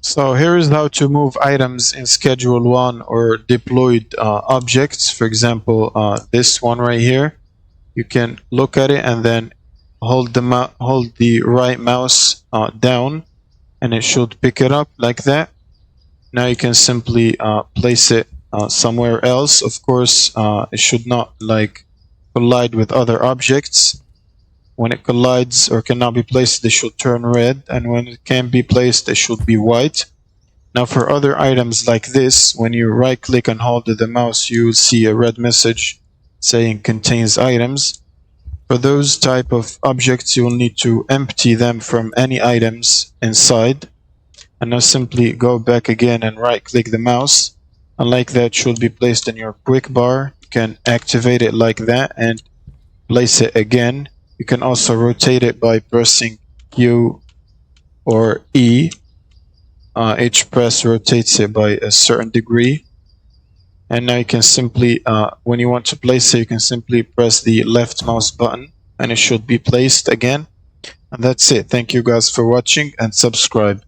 So here is how to move items in Schedule 1 or deployed objects. For example, this one right here. You can look at it and then hold the right mouse down, and it should pick it up like that. Now you can simply place it somewhere else. Of course, it should not like collide with other objects. When it collides or cannot be placed, they should turn red, and when it can be placed, they should be white. Now for other items like this, when you right click and hold the mouse, you will see a red message saying contains items. For those type of objects, you will need to empty them from any items inside. And now simply go back again and right click the mouse. And like that, should be placed in your quick bar. You can activate it like that and place it again. You can also rotate it by pressing Q or E. Each press rotates it by a certain degree. And now you can simply, when you want to place it, you can simply press the left mouse button and it should be placed again. And that's it. Thank you guys for watching and subscribe.